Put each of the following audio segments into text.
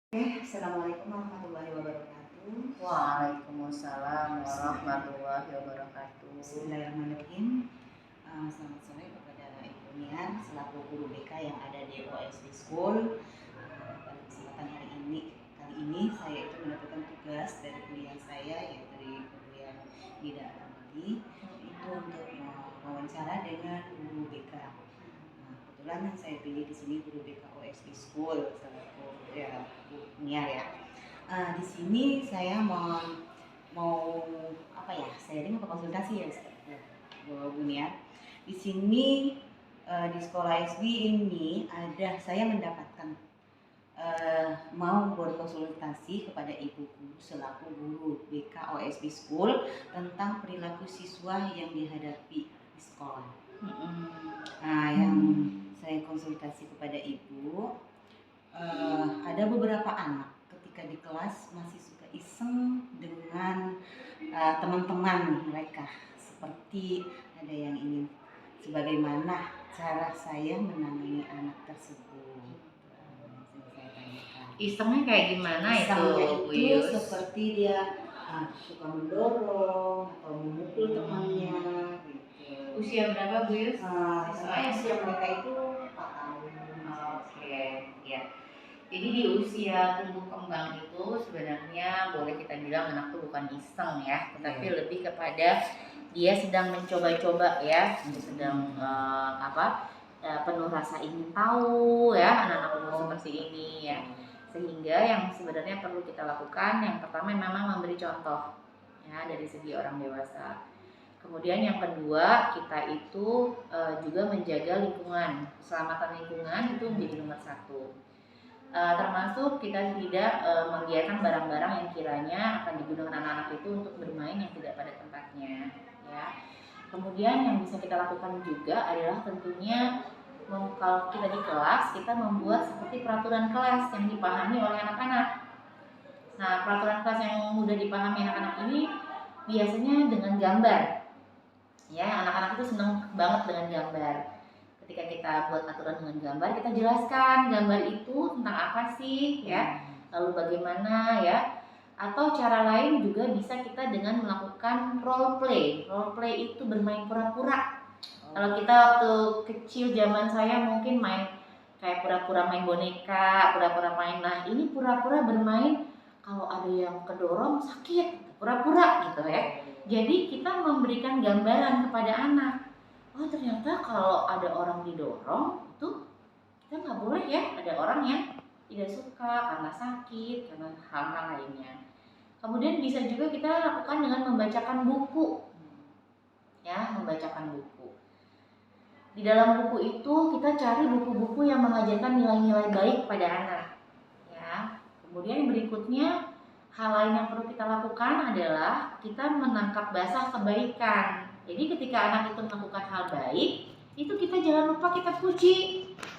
Assalamualaikum warahmatullahi wabarakatuh. Waalaikumsalam warahmatullahi wabarakatuh. Bismillahirrahmanirrahim. Selamat sore kepada Ibu Niar selaku guru BK yang ada di OSB School. Pada kesempatan kali ini saya itu mendapatkan tugas dari kuliah saya, yaitu dari kuliah Nida Ramadi, itu untuk wawancara dengan guru BK. Kebetulan yang saya pilih di sini guru BK OSB School selaku Bu Niar ya. Di sini saya mau sharing atau konsultasi ya Bu Niar. Di sini di sekolah SB ini saya mendapatkan mau berkonsultasi kepada Ibu Guru selaku guru BK OSB School tentang perilaku siswa yang dihadapi di sekolah. Yang saya konsultasi kepada Ibu, ada beberapa anak ketika di kelas masih suka iseng dengan teman-teman mereka, seperti ada yang ingin sebagaimana cara saya menangani anak tersebut. Saya tanyakan. Isengnya kayak gimana Isengnya itu, Bu itu Yus? seperti dia suka mendorong atau memukul temannya. Gitu. Usia berapa, Bu Yus? Usia mereka itu 4 tahun. Oke, ya. Jadi di usia tumbuh kembang itu sebenarnya boleh kita bilang anak itu bukan iseng ya, tetapi lebih kepada dia sedang mencoba-coba ya, sedang penuh rasa ingin tahu ya, anak-anak umur seperti ini ya. Sehingga yang sebenarnya perlu kita lakukan yang pertama memang memberi contoh ya dari segi orang dewasa. Kemudian yang kedua, kita itu juga menjaga lingkungan, keselamatan lingkungan itu menjadi nomor satu. Termasuk kita tidak membiarkan barang-barang yang kiranya akan digunakan anak-anak itu untuk bermain yang tidak pada tempatnya ya. Kemudian yang bisa kita lakukan juga adalah tentunya kalau kita di kelas, kita membuat seperti peraturan kelas yang dipahami oleh anak-anak. Nah, peraturan kelas yang mudah dipahami anak-anak ini biasanya dengan gambar ya, anak-anak itu senang banget dengan gambar. Ketika kita buat aturan dengan gambar, kita jelaskan gambar itu tentang apa sih ya, lalu bagaimana ya, atau cara lain juga bisa kita dengan melakukan role play. Role play itu bermain pura-pura. Kalau kita waktu kecil zaman saya mungkin main kayak pura-pura main boneka, pura-pura main. Nah, ini pura-pura bermain kalau ada yang kedorong sakit, pura-pura gitu ya. Jadi kita memberikan gambaran kepada anak. Oh, ternyata kalau ada orang didorong itu kita nggak boleh ya, ada orang yang tidak suka karena sakit, karena hal-hal lainnya. Kemudian bisa juga kita lakukan dengan membacakan buku ya, membacakan buku. Di dalam buku itu kita cari buku-buku yang mengajarkan nilai-nilai baik pada anak ya. Kemudian berikutnya hal lain yang perlu kita lakukan adalah kita menangkap basah kebaikan. Jadi ketika anak itu melakukan hal baik, itu kita jangan lupa kita puji,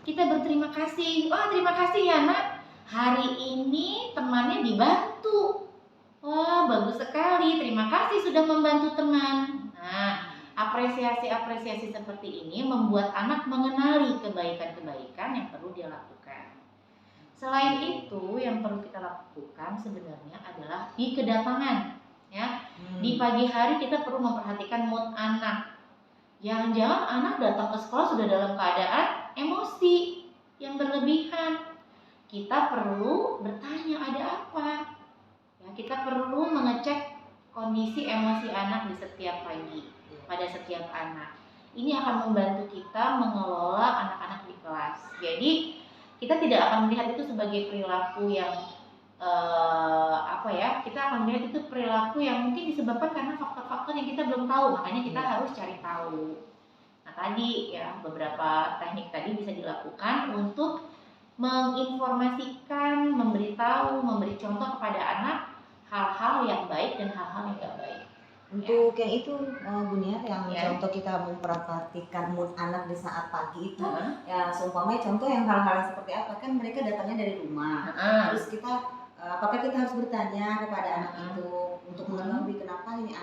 kita berterima kasih. Wah, terima kasih ya nak, hari ini temannya dibantu. Wah, bagus sekali, terima kasih sudah membantu teman. Nah, apresiasi-apresiasi seperti ini membuat anak mengenali kebaikan-kebaikan yang perlu dia lakukan. Selain itu, yang perlu kita lakukan sebenarnya adalah di kedatangan ya. Di pagi hari kita perlu memperhatikan mood anak. Jangan-jangan anak datang ke sekolah sudah dalam keadaan emosi yang berlebihan. Kita perlu bertanya ada apa. Ya, kita perlu mengecek kondisi emosi anak di setiap pagi pada setiap anak. Ini akan membantu kita mengelola anak-anak di kelas. Jadi kita tidak akan melihat itu sebagai perilaku yang kita akan melihat itu perilaku yang mungkin disebabkan karena faktor-faktor yang kita belum tahu, makanya kita harus cari tahu. Nah, tadi ya beberapa teknik tadi bisa dilakukan untuk menginformasikan, memberitahu, memberi contoh kepada anak hal-hal yang baik dan hal-hal yang tidak baik. Untuk yang itu Bu Niar, yang contoh kita memperhatikan mood anak di saat pagi itu ya, seumpamanya contoh yang hal-hal seperti apa, kan mereka datangnya dari rumah, terus kita apakah kita harus bertanya kepada anak itu untuk mengetahui kenapa ini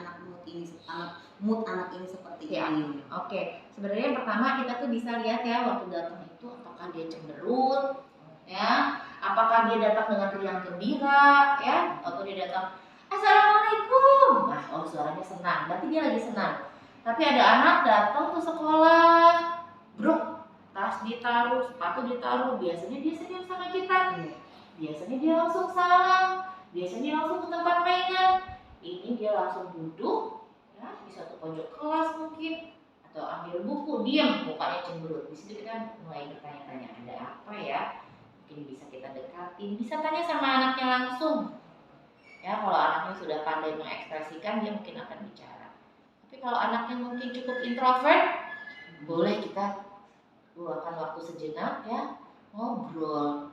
mood anak ini seperti ini. Oke. Sebenarnya yang pertama kita tuh bisa lihat ya waktu datang itu apakah dia cemberut ya, Apakah dia datang dengan riang gembira, ya, atau dia datang Assalamualaikum. Nah, oh suaranya senang, berarti dia lagi senang. Tapi ada anak datang ke sekolah, bro, tas ditaruh, sepatu ditaruh, biasanya dia senyum sama kita, biasanya dia langsung salam, biasanya dia langsung ke tempat mainan. Ini dia langsung duduk, ya, di satu pojok kelas mungkin, atau ambil buku, diam, mukanya cemberut. Di situ kita mulai bertanya-tanya, ada apa ya? Mungkin bisa kita dekatin, bisa tanya sama anaknya langsung. Ya, kalau anaknya sudah pandai mengekspresikan, dia mungkin akan bicara. Tapi kalau anaknya mungkin cukup introvert, boleh kita luangkan waktu sejenak, ya, ngobrol.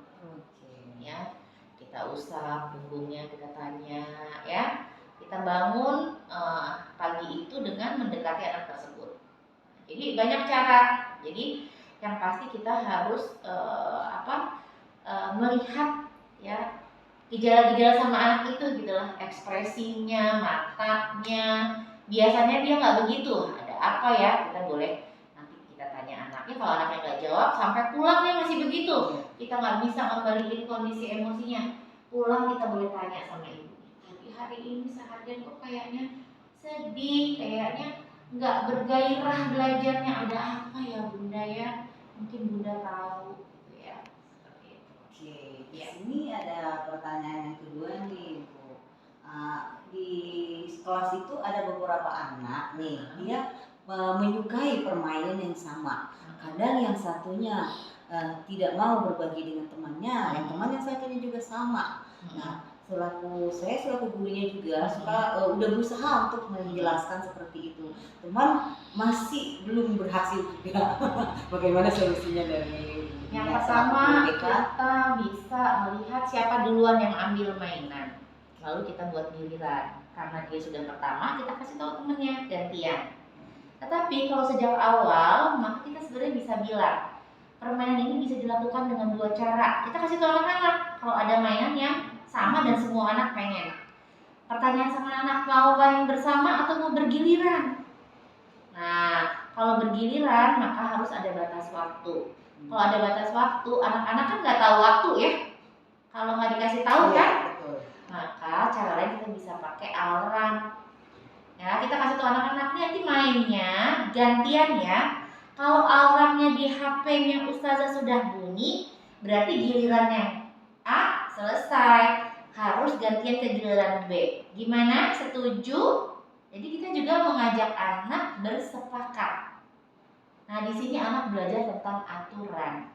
Ya, kita usap punggungnya, kita tanya, ya, kita bangun pagi itu dengan mendekati anak tersebut. Jadi banyak cara. Jadi yang pasti kita harus melihat, ya, gejala-gejala sama anak itu gitu lah, ekspresinya, matanya. Biasanya dia nggak begitu, ada apa ya, kita boleh nanti kita tanya anaknya. Kalau anaknya nggak jawab sampai pulang dia masih begitu, kita nggak bisa kembaliin kondisi emosinya. Pulang kita boleh tanya sama ibu, tapi hari ini seharian kok kayaknya sedih, kayaknya nggak bergairah belajarnya, ada apa ya bunda ya, mungkin bunda tahu gitu ya. Oke, di sini ada pertanyaan yang kedua nih, Bu. Di kelas itu ada beberapa anak nih, dia menyukai permainan yang sama. Kadang yang satunya tidak mau berbagi dengan temannya, yang teman yang satunya juga sama. Nah, selaku gurunya juga udah berusaha untuk menjelaskan seperti itu. Teman masih belum berhasil juga. Bagaimana solusinya dari yang pertama? Kita bisa melihat siapa duluan yang ambil mainan, lalu kita buat giliran. Karena dia sudah pertama, kita kasih tahu temennya gantian. Tetapi kalau sejak awal, maka kita sebenarnya bisa bilang permainan ini bisa dilakukan dengan dua cara. Kita kasih tahu anak-anak kalau ada mainan yang sama dan semua anak pengen. Pertanyaan sama anak, mau main bersama atau mau bergiliran? Nah, kalau bergiliran maka harus ada batas waktu. Kalau ada batas waktu, anak-anak kan nggak tahu waktu ya. Kalau nggak dikasih tahu kan, maka cara lain kita bisa pakai alarm. Ya, kita kasih tahu anak-anak nanti mainnya gantian ya. Kalau alarmnya di HP-nya ustazah sudah bunyi, berarti gilirannya A selesai, harus gantian ke giliran B. Gimana? Setuju? Jadi kita juga mengajak anak bersepakat. Nah, di sini anak belajar tentang aturan,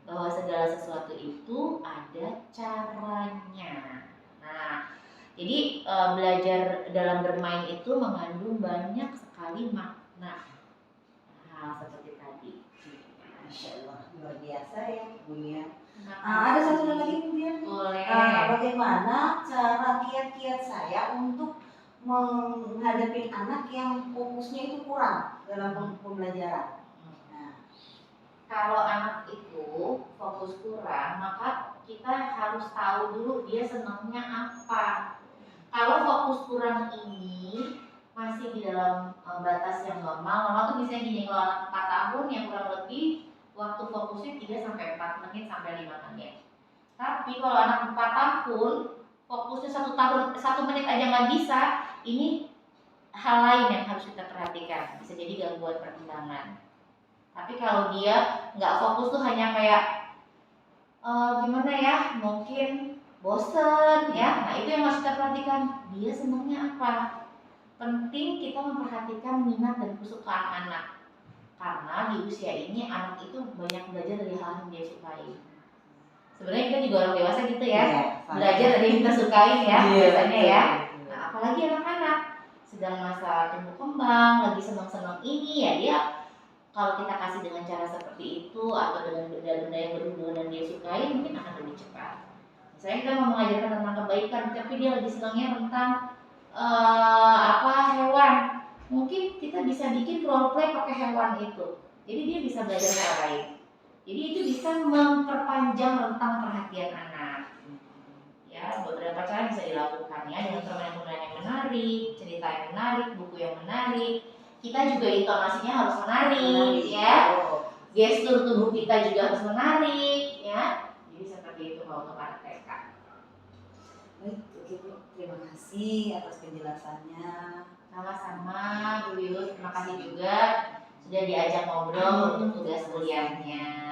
bahwa segala sesuatu itu ada caranya. Nah, jadi belajar dalam bermain itu mengandung banyak sekali makna. Nah, seperti tadi. Masya Allah, luar biasa ya Bu ya. Ada satu lagi kemudian. Boleh. Bagaimana cara kiat-kiat saya untuk menghadapi anak yang fokusnya itu kurang dalam pembelajaran? Kalau anak itu fokus kurang, maka kita harus tahu dulu dia senangnya apa. Kalau fokus kurang ini masih di dalam batas yang normal tuh misalnya gini, kalau anak 4 tahun yang kurang lebih waktu fokusnya 3-4 menit sampai 5 menit. Tapi kalau anak 4 tahun fokusnya 1 menit aja nggak bisa, ini hal lain yang harus kita perhatikan, bisa jadi gangguan perkembangan. Tapi kalau dia nggak fokus tuh hanya kayak gimana ya, mungkin bosen ya. Nah, itu yang harus kita perhatikan, dia senangnya apa. Penting kita memperhatikan minat dan kesukaan anak, karena di usia ini anak itu banyak belajar dari hal yang dia sukai. Sebenarnya kita juga orang dewasa gitu ya, belajar dari yang kita sukai ya, biasanya ya. Nah, apalagi anak-anak sedang masa tumbuh kembang, lagi senang-senang ini ya, dia kalau kita kasih dengan cara seperti itu atau dengan benda-benda yang berhubungan dan dia sukai, mungkin akan lebih cepat. Misalnya kita mau mengajarkan tentang kebaikan, tapi dia lagi senangnya tentang hewan, mungkin kita bisa bikin role play pakai hewan itu. Jadi dia bisa belajar hal lain. Jadi itu bisa memperpanjang rentang perhatian anak. Ya, beberapa cara bisa dilakukan ya, dengan permainan-permainan yang menarik, cerita yang menarik, buku yang menarik. Kita juga intonasinya harus menarik ya. Gestur tubuh kita juga harus menarik ya. Jadi seperti itu kalau kalau untuk anak TK. Baik, oke Bu. Terima kasih atas penjelasannya. Sama-sama Bu Yus, terima kasih juga sudah diajak ngobrol untuk tugas kuliahnya.